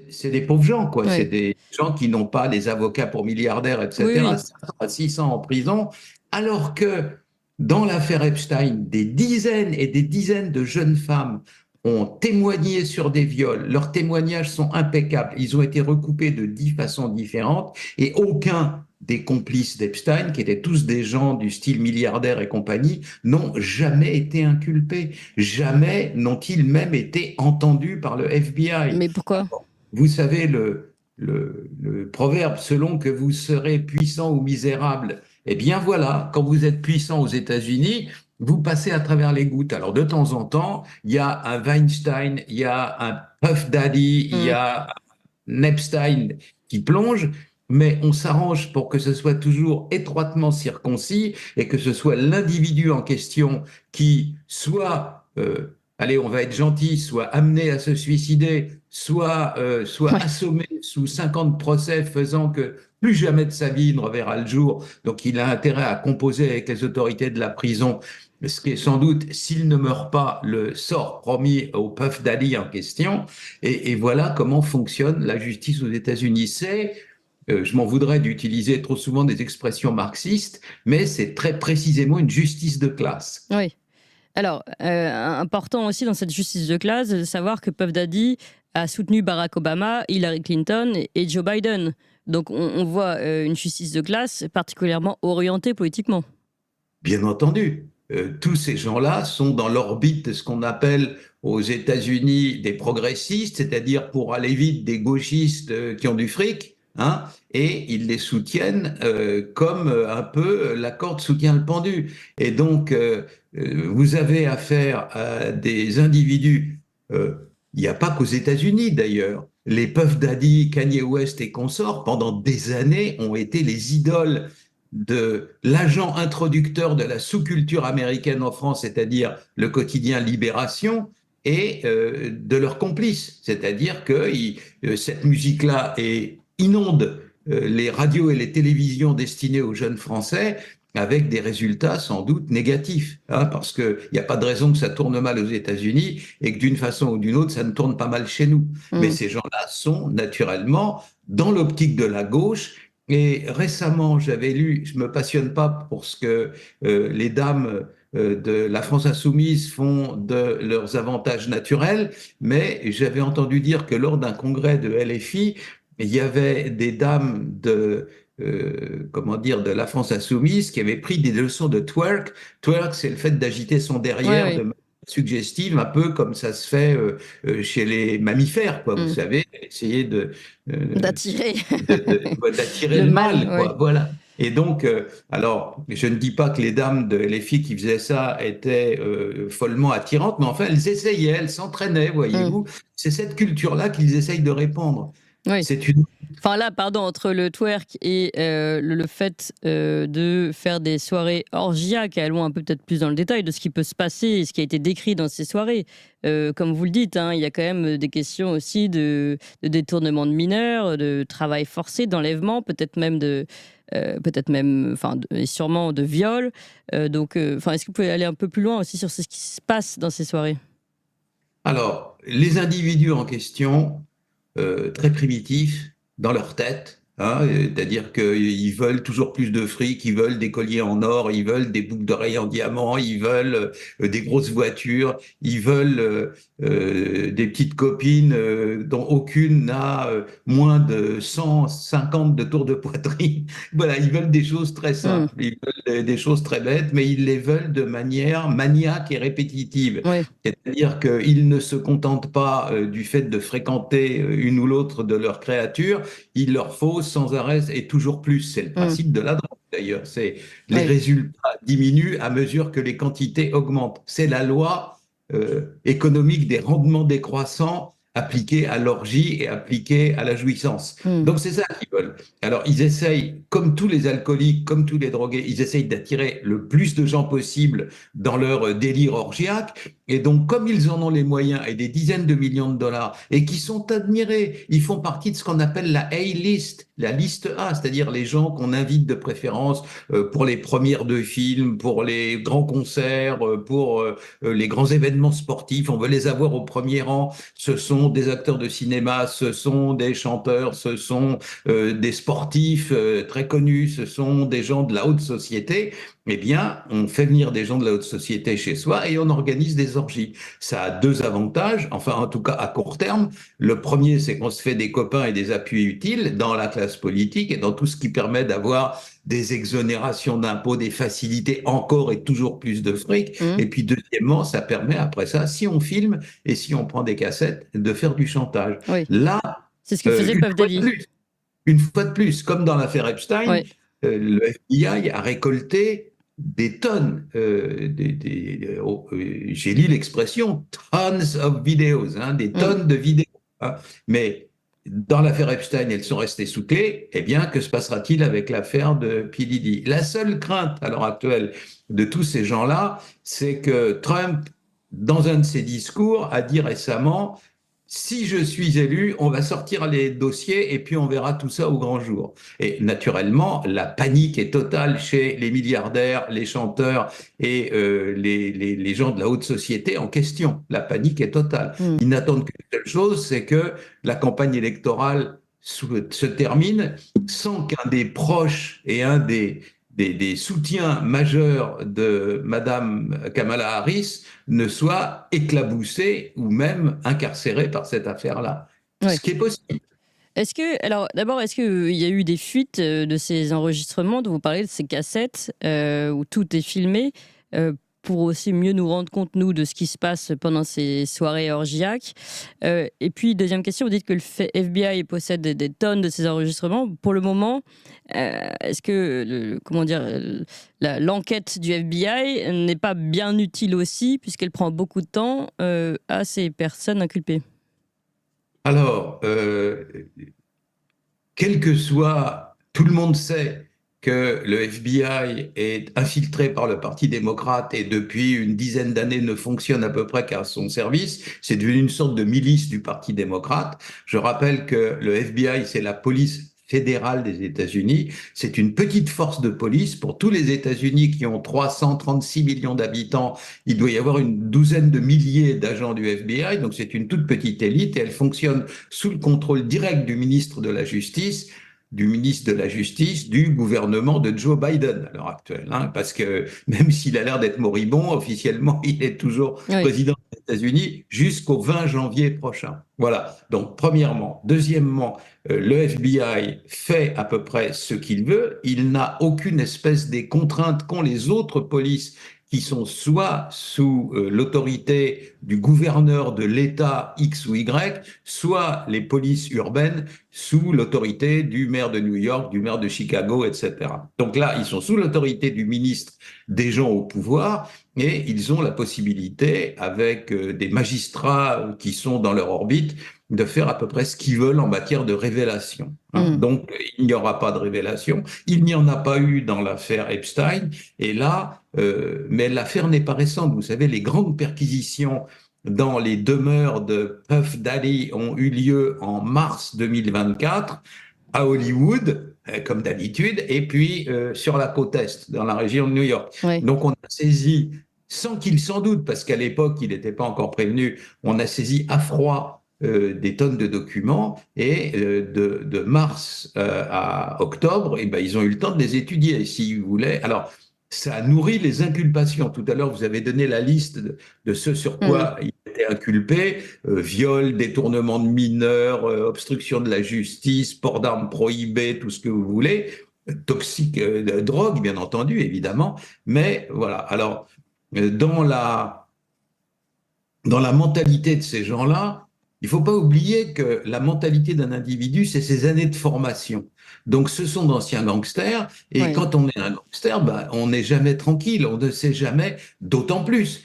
C'est des pauvres gens, quoi. C'est Oui, des gens qui n'ont pas les avocats pour milliardaires, oui, etc. oui. 500 à 600 en prison. Alors que dans l'affaire Epstein, des dizaines et des dizaines de jeunes femmes ont témoigné sur des viols. Leurs témoignages sont impeccables. Ils ont été recoupés de 10 façons différentes et aucun des complices d'Epstein, qui étaient tous des gens du style milliardaire et compagnie, n'ont jamais été inculpés. Jamais n'ont-ils même été entendus par le FBI. Mais pourquoi? Vous savez, le proverbe, selon que vous serez puissant ou misérable, eh bien voilà, quand vous êtes puissant aux États-Unis, vous passez à travers les gouttes. Alors de temps en temps, il y a un Weinstein, il y a un Puff Daddy, il y Hmm. a un Epstein qui plonge, mais on s'arrange pour que ce soit toujours étroitement circoncis et que ce soit l'individu en question qui soit allez, on va être gentil, soit amené à se suicider, soit Ouais. assommé sous 50 procès faisant que plus jamais de sa vie il ne reverra le jour. Donc il a intérêt à composer avec les autorités de la prison, ce qui est sans doute, s'il ne meurt pas, le sort promis au Puff Daddy en question. Et voilà comment fonctionne la justice aux États-Unis. Je m'en voudrais d'utiliser trop souvent des expressions marxistes, mais c'est très précisément une justice de classe. Oui. Alors, important aussi dans cette justice de classe, de savoir que Puff Daddy a soutenu Barack Obama, Hillary Clinton et Joe Biden. Donc, on voit une justice de classe particulièrement orientée politiquement. Bien entendu, tous ces gens-là sont dans l'orbite de ce qu'on appelle aux États-Unis des progressistes, c'est-à-dire pour aller vite des gauchistes qui ont du fric, hein, et ils les soutiennent comme un peu la corde soutient le pendu. Et donc, vous avez affaire à des individus, il n'y a pas qu'aux États-Unis d'ailleurs. Les Puff Daddy, Kanye West et consorts, pendant des années, ont été les idoles de l'agent introducteur de la sous-culture américaine en France, c'est-à-dire le quotidien Libération, et de leurs complices. C'est-à-dire que cette musique-là inonde les radios et les télévisions destinées aux jeunes Français avec des résultats sans doute négatifs, hein, parce qu'il n'y a pas de raison que ça tourne mal aux États-Unis et que d'une façon ou d'une autre, ça ne tourne pas mal chez nous. Mais Hmm. ces gens-là sont naturellement dans l'optique de la gauche et récemment, j'avais lu, je me passionne pas pour ce que les dames de la France insoumise font de leurs avantages naturels, mais j'avais entendu dire que lors d'un congrès de LFI, il y avait des dames comment dire, de la France insoumise qui avaient pris des leçons de twerk. Twerk, c'est le fait d'agiter son Ouais, derrière de ouais. manière suggestive, un peu comme ça se fait chez les mammifères, quoi. Vous Hmm. savez, essayer euh, D'attirer d'attirer le le mal, mal, ouais. quoi. Voilà. Et donc, alors, je ne dis pas que les dames, les filles qui faisaient ça étaient follement attirantes, mais enfin, elles essayaient, elles s'entraînaient, Hmm. voyez-vous. C'est cette culture-là qu'ils essayent de répandre. Oui. C'est une... Enfin là, pardon, entre le twerk et le fait de faire des soirées orgiaques, allons un peu peut-être plus dans le détail de ce qui peut se passer et ce qui a été décrit dans ces soirées. Comme vous le dites, hein, il y a quand même des questions aussi de détournement de mineurs, de travail forcé, d'enlèvement, peut-être même, enfin, et sûrement de viol. Donc, enfin, est-ce que vous pouvez aller un peu plus loin aussi sur ce qui se passe dans ces soirées? Alors, les individus en question, très primitifs dans leur tête, hein, c'est-à-dire qu'ils veulent toujours plus de fric, ils veulent des colliers en or, ils veulent des boucles d'oreilles en diamant, ils veulent des grosses voitures, ils veulent des petites copines dont aucune n'a moins de 150 de tours de poitrine. Voilà, ils veulent des choses très Hmm. simples, ils veulent des choses très bêtes, mais ils les veulent de manière maniaque et répétitive. Oui. C'est-à-dire qu'ils ne se contentent pas du fait de fréquenter une ou l'autre de leurs créatures, il leur faut sans arrêt et toujours plus. C'est le Hmm. principe de la drogue d'ailleurs. C'est les Oui. résultats diminuent à mesure que les quantités augmentent. C'est la loi économique des rendements décroissants appliquée à l'orgie et appliquée à la jouissance. Hmm. Donc c'est ça qu'ils veulent. Alors ils essayent, comme tous les alcooliques, comme tous les drogués, ils essayent d'attirer le plus de gens possible dans leur délire orgiaque. Et donc, comme ils en ont les moyens et des dizaines de millions de dollars et qui sont admirés, ils font partie de ce qu'on appelle la A-list, la liste A, c'est-à-dire les gens qu'on invite de préférence pour les premières de films, pour les grands concerts, pour les grands événements sportifs. On veut les avoir au premier rang. Ce sont sont des acteurs de cinéma, ce sont des chanteurs, ce sont des sportifs très connus, ce sont des gens de la haute société, eh bien, on fait venir des gens de la haute société chez soi et on organise des orgies. Ça a deux avantages, enfin en tout cas à court terme. Le premier, c'est qu'on se fait des copains et des appuis utiles dans la classe politique et dans tout ce qui permet d'avoir des exonérations d'impôts, des facilités, encore et toujours plus de fric. Mmh. Et puis deuxièmement, ça permet après ça, si on filme et si on prend des cassettes, de faire du chantage. Oui, Là, c'est ce que faisait une Puff fois de Daddy. plus, une fois de plus, comme dans l'affaire Epstein, Ouais. le FBI a récolté des tonnes, j'ai lu l'expression tons of videos, hein, des Mmh. tonnes de vidéos. Hein. Mais dans l'affaire Epstein, elles sont restées sous clé. Eh bien, que se passera-t-il avec l'affaire de P. Diddy? La seule crainte à l'heure actuelle de tous ces gens-là, c'est que Trump, dans un de ses discours, a dit récemment si je suis élu, on va sortir les dossiers et puis on verra tout ça au grand jour. Et naturellement, la panique est totale chez les milliardaires, les chanteurs et les gens de la haute société en question. La panique est totale. Mmh. Ils n'attendent qu'une seule chose, c'est que la campagne électorale se termine sans qu'un des proches et un des soutiens majeurs de Madame Kamala Harris ne soit éclaboussé ou même incarcéré par cette affaire-là. Ouais. Ce qui est possible. Est-ce que, alors d'abord, est-ce qu'il y a eu des fuites de ces enregistrements dont vous parlez, de ces cassettes où tout est filmé, pour aussi mieux nous rendre compte, nous, de ce qui se passe pendant ces soirées orgiaques? Et puis, deuxième question, vous dites que le FBI possède des tonnes de ces enregistrements. Pour le moment, est-ce que, comment dire, l'enquête du FBI n'est pas bien utile aussi, puisqu'elle prend beaucoup de temps à ces personnes inculpées? Alors, quel que soit, tout le monde sait que le FBI est infiltré par le Parti démocrate et depuis une dizaine d'années ne fonctionne à peu près qu'à son service. C'est devenu une sorte de milice du Parti démocrate. Je rappelle que le FBI, c'est la police fédérale des États-Unis. C'est une petite force de police. Pour tous les États-Unis qui ont 336 millions d'habitants, il doit y avoir une douzaine de milliers d'agents du FBI. Donc c'est une toute petite élite et elle fonctionne sous le contrôle direct du ministre de la Justice, du gouvernement de Joe Biden à l'heure actuelle. Hein, parce que même s'il a l'air d'être moribond, officiellement, il est toujours Oui. président des États-Unis jusqu'au 20 janvier prochain. Voilà, donc premièrement. Deuxièmement, le FBI fait à peu près ce qu'il veut. Il n'a aucune espèce des contraintes qu'ont les autres polices qui sont soit sous l'autorité du gouverneur de l'État X ou Y, soit les polices urbaines sous l'autorité du maire de New York, du maire de Chicago, etc. Donc là, ils sont sous l'autorité du ministre des gens au pouvoir et ils ont la possibilité, avec des magistrats qui sont dans leur orbite, de faire à peu près ce qu'ils veulent en matière de révélation. Hein. Mmh. Donc, il n'y aura pas de révélation. Il n'y en a pas eu dans l'affaire Epstein. Et là, mais l'affaire n'est pas récente. Vous savez, les grandes perquisitions dans les demeures de Puff Daddy ont eu lieu en mars 2024 à Hollywood, comme d'habitude, et puis sur la côte Est, dans la région de New York. Ouais. Donc on a saisi, sans qu'il s'en doute, parce qu'à l'époque il n'était pas encore prévenu, on a saisi à froid des tonnes de documents, et de mars à octobre, eh ben, ils ont eu le temps de les étudier, s'ils voulaient. Alors, ça nourrit les inculpations. Tout à l'heure, vous avez donné la liste de ce sur Mmh. quoi il était inculpé, viol, détournement de mineurs, obstruction de la justice, port d'armes prohibées, tout ce que vous voulez, toxique, drogue, bien entendu, évidemment. Mais voilà. Alors, dans la mentalité de ces gens-là, il ne faut pas oublier que la mentalité d'un individu, c'est ses années de formation. Donc, ce sont d'anciens gangsters, et Ouais. quand on est un gangster, ben, on n'est jamais tranquille, on ne sait jamais, d'autant plus